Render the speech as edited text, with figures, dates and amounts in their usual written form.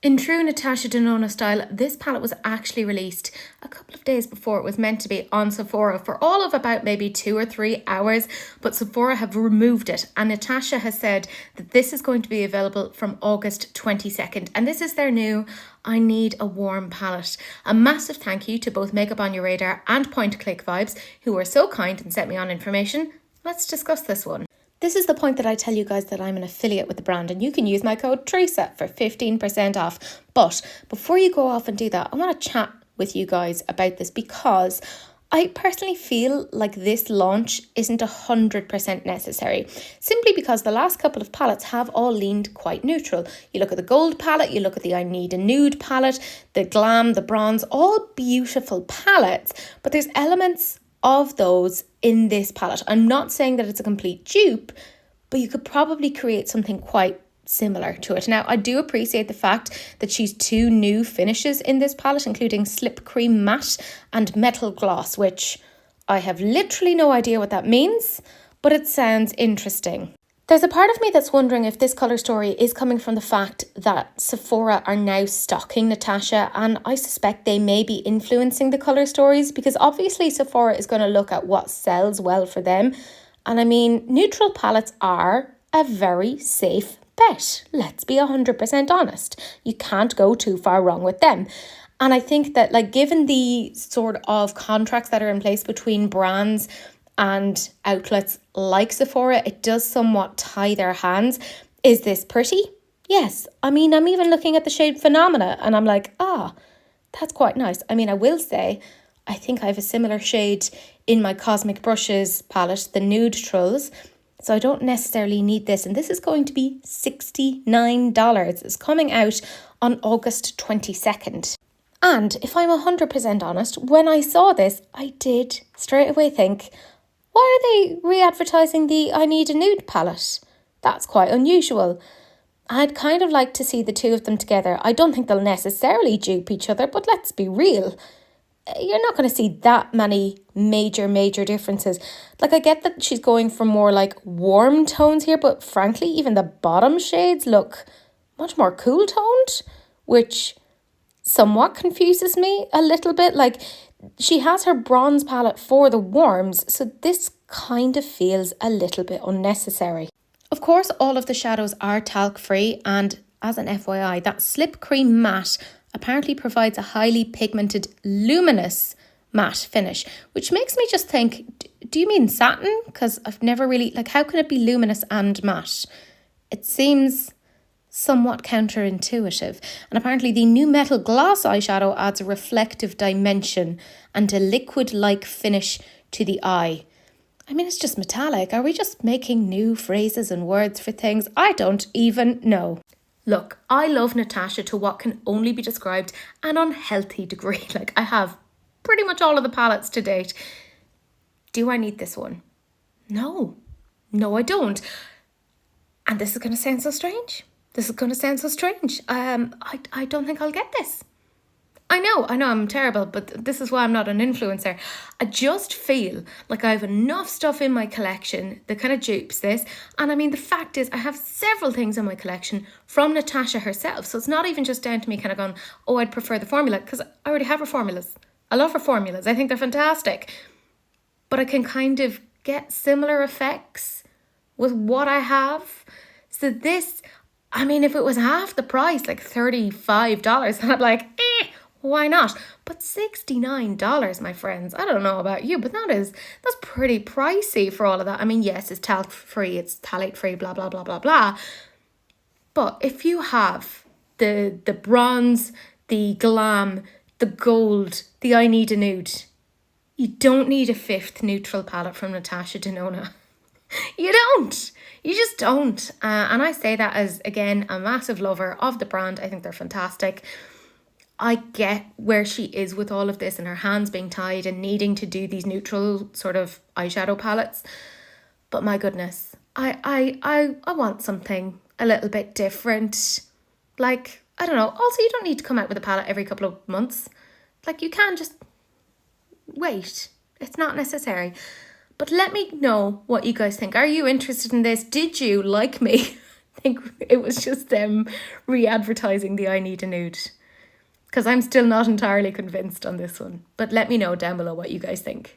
In true Natasha Denona style, this palette was actually released a couple of days before it was meant to be on Sephora for all of about maybe 2 or 3 hours, but Sephora have removed it, and Natasha has said that this is going to be available from August 22nd, and this is their new I Need a Warm palette. A massive thank you to both Makeup on Your Radar and Point Click Vibes, who were so kind and sent me on information. Let's discuss this one. This is the point that I tell you guys that I'm an affiliate with the brand and you can use my code Teresa for 15% off. But before you go off and do that, I want to chat with you guys about this because I personally feel like this launch isn't 100% necessary, simply because the last couple of palettes have all leaned quite neutral. You look at the gold palette, you look at the I Need a Nude palette, the glam, the bronze, all beautiful palettes, but there's elements of those in this palette. I'm not saying that it's a complete dupe, but you could probably create something quite similar to it. Now, I do appreciate the fact that she's 2 new finishes in this palette, including Slip Cream Matte and Metal Gloss, which I have literally no idea what that means, but it sounds interesting. There's a part of me that's wondering if this colour story is coming from the fact that Sephora are now stocking Natasha, and I suspect they may be influencing the colour stories because obviously Sephora is going to look at what sells well for them. And I mean, neutral palettes are a very safe bet. Let's be 100% honest. You can't go too far wrong with them. And I think that, like, given the sort of contracts that are in place between brands and outlets like Sephora, it does somewhat tie their hands. Is this pretty? Yes. I mean, I'm even looking at the shade Phenomena and I'm like, that's quite nice. I mean, I will say, I think I have a similar shade in my Cosmic Brushes palette, the Nude Trulls. So I don't necessarily need this. And this is going to be $69. It's coming out on August 22nd. And if I'm 100% honest, when I saw this, I did straight away think, why are they re-advertising the I Need a Nude palette? That's quite unusual. I'd kind of like to see the 2 of them together. I don't think they'll necessarily dupe each other, but let's be real. You're not going to see that many major differences. Like, I get that she's going for more like warm tones here, but frankly, even the bottom shades look much more cool toned, which somewhat confuses me a little bit. Like, she has her bronze palette for the warms, so this kind of feels a little bit unnecessary. Of course, all of the shadows are talc free, and as an FYI, that Slip Cream Matte apparently provides a highly pigmented, luminous matte finish, which makes me just think, do you mean satin? Because I've never really, like, how can it be luminous and matte? It seems somewhat counterintuitive. And apparently the new Metal Gloss eyeshadow adds a reflective dimension and a liquid-like finish to the eye. I mean, it's just metallic. Are we just making new phrases and words for things? I don't even know. Look, I love Natasha to what can only be described an unhealthy degree. Like, I have pretty much all of the palettes to date. Do I need this one? No, I don't. And this is going to sound so strange. I don't think I'll get this. I know I'm terrible, but this is why I'm not an influencer. I just feel like I have enough stuff in my collection that kind of dupes this. And I mean, the fact is I have several things in my collection from Natasha herself. So it's not even just down to me kind of going, oh, I'd prefer the formula, because I already have her formulas. I love her formulas. I think they're fantastic. But I can kind of get similar effects with what I have. So this, I mean, if it was half the price, like $35, then I'd be like, why not? But $69, my friends. I don't know about you, but that's pretty pricey for all of that. I mean, yes, it's talc free, it's phthalate free, blah, blah, blah, blah, blah. But if you have the bronze, the glam, the gold, the I Need a Nude, you don't need a 5th neutral palette from Natasha Denona. You don't. You just don't. And I say that as, again, a massive lover of the brand. I think they're fantastic. I get where she is with all of this and her hands being tied and needing to do these neutral sort of eyeshadow palettes. But my goodness, I want something a little bit different. Like, I don't know. Also, you don't need to come out with a palette every couple of months. Like, you can just wait. It's not necessary. But let me know what you guys think. Are you interested in this? Did you, like me, think it was just them re-advertising the I Need a Nude. Because I'm still not entirely convinced on this one. But let me know down below what you guys think.